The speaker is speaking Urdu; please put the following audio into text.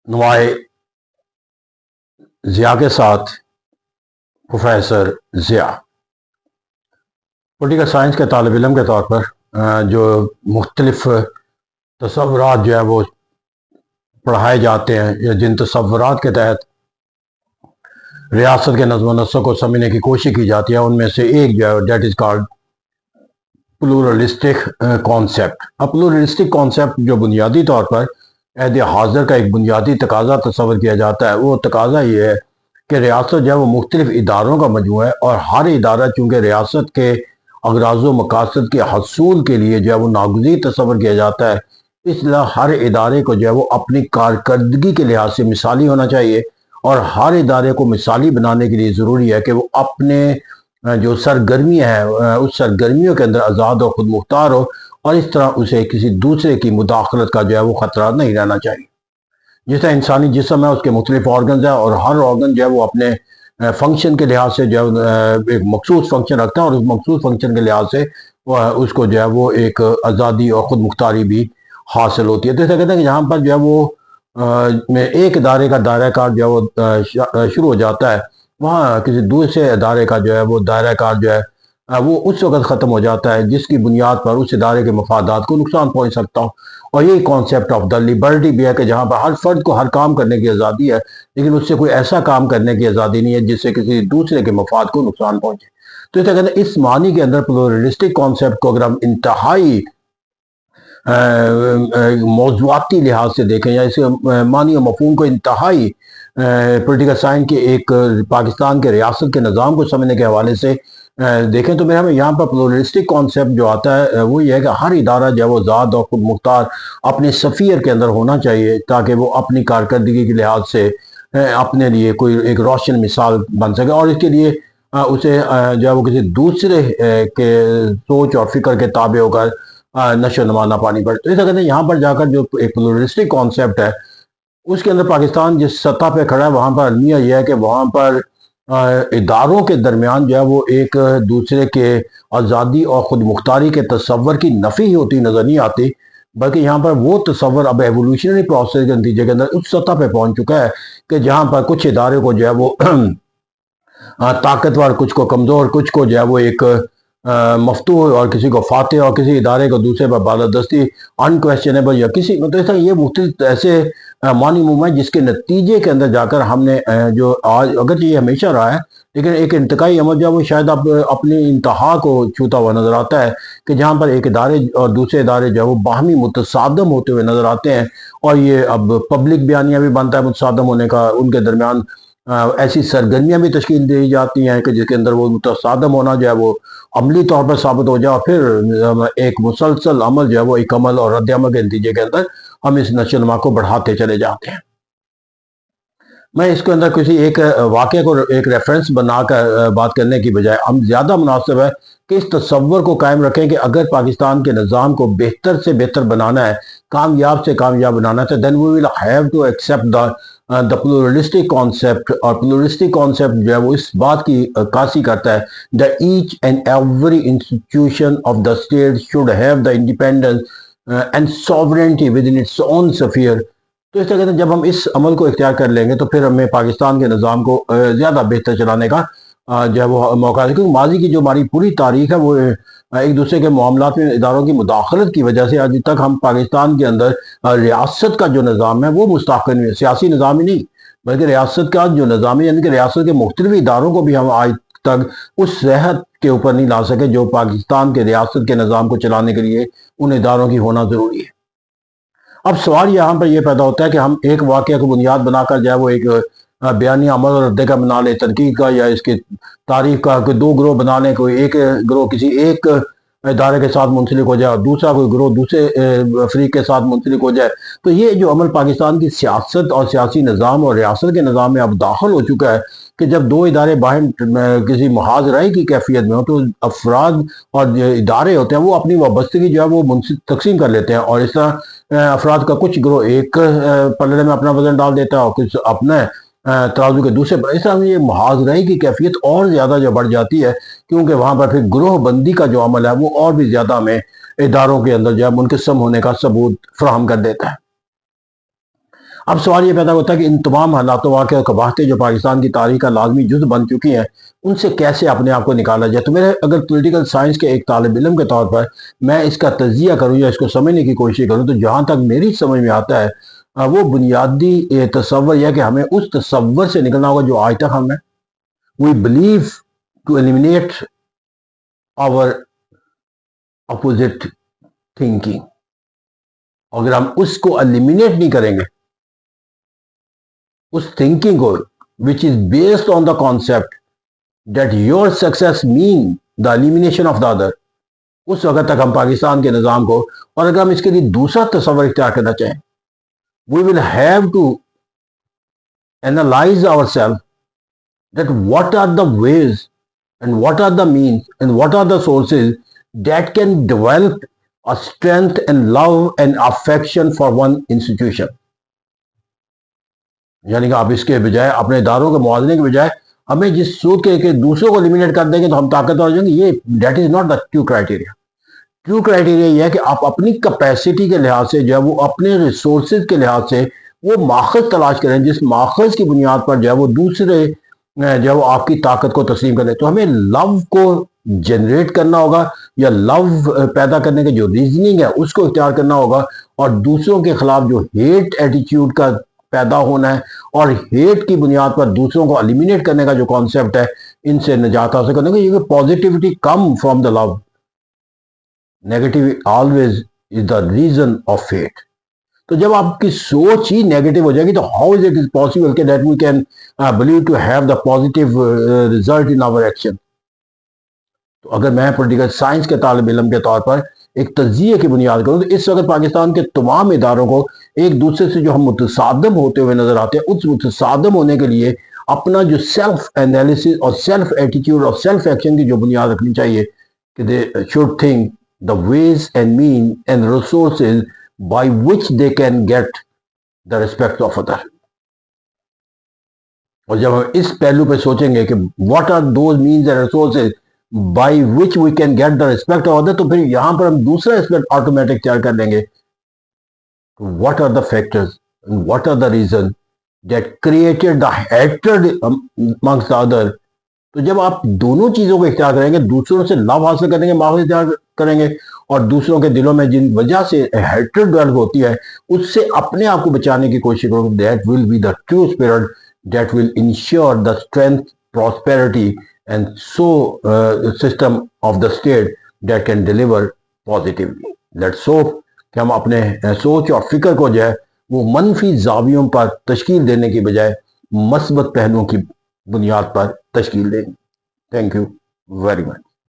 نمائے ضیاء کے ساتھ پروفیسر ضیاء پولیٹیکل سائنس کے طالب علم کے طور پر جو مختلف تصورات جو ہے وہ پڑھائے جاتے ہیں یا جن تصورات کے تحت ریاست کے نظم و نسق کو سمجھنے کی کوشش کی جاتی ہے ان میں سے ایک جو ہے that is called pluralistic concept. اب پلورلسٹک کانسیپٹ جو بنیادی طور پر عہد حاضر کا ایک بنیادی تقاضا تصور کیا جاتا ہے، وہ تقاضا یہ ہے کہ ریاست جو ہے وہ مختلف اداروں کا مجموعہ ہے، اور ہر ادارہ چونکہ ریاست کے اغراض و مقاصد کے حصول کے لیے جو ہے وہ ناگزیر تصور کیا جاتا ہے، اس لیے ہر ادارے کو جو ہے وہ اپنی کارکردگی کے لحاظ سے مثالی ہونا چاہیے، اور ہر ادارے کو مثالی بنانے کے لیے ضروری ہے کہ وہ اپنے جو سرگرمیاں ہیں اس سرگرمیوں کے اندر آزاد اور خود مختار ہو، اور اس طرح اسے کسی دوسرے کی مداخلت کا جو ہے وہ خطرہ نہیں رہنا چاہیے۔ جس طرح انسانی جسم ہے اس کے مختلف آرگنز ہیں، اور ہر آرگن جو ہے وہ اپنے فنکشن کے لحاظ سے جو ہے ایک مخصوص فنکشن رکھتا ہے، اور اس مخصوص فنکشن کے لحاظ سے اس کو جو ہے وہ ایک آزادی اور خود مختاری بھی حاصل ہوتی ہے۔ تو ایسا کہتے ہیں کہ جہاں پر جو ہے وہ ایک ادارے کا دائرہ کار جو ہے وہ شروع ہو جاتا ہے، وہاں کسی دوسرے ادارے کا جو ہے وہ دائرہ کار جو ہے وہ اس وقت ختم ہو جاتا ہے جس کی بنیاد پر اس ادارے کے مفادات کو نقصان پہنچ سکتا ہو۔ اور یہی کانسیپٹ آف دا لبرٹی بھی ہے کہ جہاں پر ہر فرد کو ہر کام کرنے کی آزادی ہے، لیکن اس سے کوئی ایسا کام کرنے کی آزادی نہیں ہے جس سے کسی دوسرے کے مفاد کو نقصان پہنچے۔ تو اسے کہتے ہیں اس معنی کے اندر پلورلسٹک کانسیپٹ کو اگر ہم انتہائی موضوعاتی لحاظ سے دیکھیں، یا اس معنی و مفہوم کو انتہائی پولیٹیکل سائنس کے ایک پاکستان کے ریاست کے نظام کو سمجھنے کے حوالے سے دیکھیں، تو میرا یہاں پر پلورلسٹک کانسیپٹ جو آتا ہے وہ یہ ہے کہ ہر ادارہ جو ہے وہ ذات اور خود مختار اپنے سفیر کے اندر ہونا چاہیے، تاکہ وہ اپنی کارکردگی کے لحاظ سے اپنے لیے کوئی ایک روشن مثال بن سکے، اور اس کے لیے اسے جو ہے وہ کسی دوسرے کے سوچ اور فکر کے تابع ہو کر نشو و نما نہ پانی پڑے۔ تو ایسا کہتے ہیں یہاں پر جا کر جو ایک پلورلسٹک کانسیپٹ ہے اس کے اندر پاکستان جس سطح پہ کھڑا ہے، وہاں پر المیہ یہ ہے کہ وہاں پر اداروں کے درمیان جو ہے وہ ایک دوسرے کے آزادی اور خود مختاری کے تصور کی نفی ہوتی نظر نہیں آتی، بلکہ یہاں پر وہ تصور اب ایوولوشنری پروسیس کے نتیجے کے اندر اس سطح پہ پہنچ چکا ہے کہ جہاں پر کچھ ادارے کو جو ہے وہ طاقتور، کچھ کو کمزور، کچھ کو جو ہے وہ ایک مفتوح، اور کسی کو فاتح، اور کسی ادارے کو دوسرے پر بالادستی انکویسچنیبل، یا کسی مطلب یہ مختلف ایسے معنی موم ہے جس کے نتیجے کے اندر جا کر ہم نے جو آج اگرچہ یہ ہمیشہ رہا ہے، لیکن ایک انتقائی عمل جو ہے وہ شاید اب اپنی انتہا کو چھوتا ہوا نظر آتا ہے کہ جہاں پر ایک ادارے اور دوسرے ادارے جو ہے وہ باہمی متصادم ہوتے ہوئے نظر آتے ہیں، اور یہ اب پبلک بیانیہ بھی بنتا ہے متصادم ہونے کا، ان کے درمیان ایسی سرگرمیاں بھی تشکیل دی جاتی ہیں کہ جس کے اندر وہ متصادم ہونا جو ہے وہ عملی طور پر ثابت ہو جائے، اور پھر ایک مسلسل عمل جو ہے وہ ایک عمل اور رد عمل کے نتیجے کے اندر ہم اس نشو و نما کو بڑھاتے چلے جاتے ہیں۔ میں اس کے اندر کسی ایک واقعے کو ایک ریفرنس بنا کر بات کرنے کی بجائے ہم زیادہ مناسب ہے کہ اس تصور کو قائم رکھیں کہ اگر پاکستان کے نظام کو بہتر سے بہتر بنانا ہے، کامیاب سے کامیاب بنانا ہے، تو then we will have to accept the pluralistic concept، اور pluralistic concept جو ہے وہ اس بات کی عکاسی کرتا ہے that each and every institution of the state should have the independence and sovereignty within its own sphere۔ تو اس طرح کہتے ہیں جب ہم اس عمل کو اختیار کر لیں گے تو پھر ہمیں پاکستان کے نظام کو زیادہ بہتر چلانے کا جو ہے وہ موقع ہے، کیونکہ ماضی کی جو ہماری پوری تاریخ ہے وہ ایک دوسرے کے معاملات میں اداروں کی مداخلت کی وجہ سے آج تک ہم پاکستان کے اندر ریاست کا جو نظام ہے وہ مستحکم ہے، سیاسی نظام ہی نہیں بلکہ ریاست کا جو نظام ہے، یعنی کہ ریاست کے مختلف اداروں کو بھی ہم آج تک اس صحت کے اوپر نہیں لا سکے جو پاکستان کے ریاست کے نظام کو چلانے کے لیے ان اداروں کی ہونا ضروری ہے۔ اب سوال یہاں پر یہ پیدا ہوتا ہے کہ ہم ایک واقعہ کو بنیاد بنا کر جو ہے وہ ایک بیانیہ عمل اور ردے کا بنا لیں، تنقید کا یا اس کی تاریخ کا، کوئی دو گروہ بنا لیں، کوئی ایک گروہ کسی ایک ادارے کے ساتھ منسلک ہو جائے اور دوسرا کوئی گروہ دوسرے فریق کے ساتھ منسلک ہو جائے۔ تو یہ جو عمل پاکستان کی سیاست اور سیاسی نظام اور ریاست کے نظام میں اب داخل ہو چکا ہے کہ جب دو ادارے باہر کسی محاذ رائے کی کیفیت میں ہو تو افراد اور جو ادارے ہوتے ہیں وہ اپنی وابستگی جو ہے وہ تقسیم کر لیتے ہیں، اور اس طرح افراد کا کچھ گروہ ایک پلڑے میں اپنا وزن ڈال دیتا ہے اور کچھ اپنے ترازو کے دوسرے پر۔ اس طرح یہ محاذ رائے کی کیفیت اور زیادہ جو بڑھ جاتی ہے، کیونکہ وہاں پر پھر گروہ بندی کا جو عمل ہے وہ اور بھی زیادہ ہمیں اداروں کے اندر جو ہے منقسم ہونے کا ثبوت فراہم کر دیتا ہے۔ اب سوال یہ پیدا ہوتا ہے کہ ان تمام حالات واقع قباحتیں جو پاکستان کی تاریخ کا لازمی جز بن چکی ہیں ان سے کیسے اپنے آپ کو نکالا جائے. تو میرے اگر پولیٹیکل سائنس کے ایک طالب علم کے طور پر میں اس کا تجزیہ کروں یا اس کو سمجھنے کی کوشش کروں تو جہاں تک میری سمجھ میں آتا ہے وہ بنیادی تصور یہ ہے کہ ہمیں اس تصور سے نکلنا ہوگا جو آج تک ہم ہیں. We believe to eliminate our opposite thinking. اگر ہم اس کو ایلیمینیٹ نہیں کریں گے اس تھنکنگ کو which is based on the concept that your success mean the elimination of the other, اس وقت تک ہم پاکستان کے نظام کو اور اگر ہم اس کے لیے دوسرا تصور اختیار کرنا چاہیں we will have to analyze ourselves that what are the ways and what are the means and what are the sources that can develop a strength and love and affection for one institution. یعنی کہ آپ اس کے بجائے اپنے اداروں کے موازنے کے بجائے ہمیں جس سوچ کے کہ دوسروں کو ایلیمینیٹ کر دیں گے تو ہم طاقتور ہو جائیں گے, یہ that is not the true criteria. True criteria یہ ہے کہ آپ اپنی کیپیسٹی کے لحاظ سے جو ہے وہ اپنے ریسورسز کے لحاظ سے وہ ماخذ تلاش کریں جس ماخذ کی بنیاد پر جو ہے وہ دوسرے جو ہے وہ آپ کی طاقت کو تسلیم کریں. تو ہمیں لو کو جنریٹ کرنا ہوگا یا لو پیدا کرنے کا جو ریزننگ ہے اس کو اختیار کرنا ہوگا اور دوسروں کے خلاف جو ہیٹ ایٹیٹیوڈ کا پیدا ہونا ہے اور ہیٹ کی بنیاد پر دوسروں کو ایلیمینیٹ کرنے کا جو کانسیپٹ ہے ان سے نجات حاصل کرنے کا. یہ positivity come from the love, negative always is the reason of hate. تو جب آپ کی سوچ ہی نیگیٹو ہو جائے گی تو how is it is possible کہ that we can believe to have the positive result in our action. تو اگر میں پولیٹیکل سائنس کے طالب علم کے طور پر ایک تجزیے کی بنیاد کروں تو اس وقت پاکستان کے تمام اداروں کو ایک دوسرے سے جو ہم متصادم ہوتے ہوئے نظر آتے ہیں اس متصادم ہونے کے لیے اپنا جو سیلف انالیسس اور سیلف ایٹیٹیوڈ اور سیلف ایکشن کی جو بنیاد رکھنی چاہیے کہ they should think the ways and mean and resources by which they can get the respect of other. اور جب ہم اس پہلو پہ سوچیں گے کہ what are those means and resources by which we can get the respect of others, تو پھر یہاں پر ہم دوسرا اسپیکٹ آٹومیٹک تیار کر لیں گے. What are the factors and what are the reasons that created the hatred amongst the others. تو جب آپ دونوں چیزوں کو اختیار کریں گے, دوسروں سے لو حاصل کریں گے, ماحول اختیار کریں گے اور دوسروں کے دلوں میں جن وجہ سے hatred ڈیولپ ہوتی ہے اس سے اپنے آپ کو بچانے کی کوشش کرو, that will be the true spirit that will ensure the strength, prosperity and so system of the state that can deliver positively. Let's hope کہ ہم اپنے سوچ اور فکر کو جو ہے وہ منفی زاویوں پر تشکیل دینے کی بجائے مثبت پہلوؤں کی بنیاد پر تشکیل دیں. Thank you very much.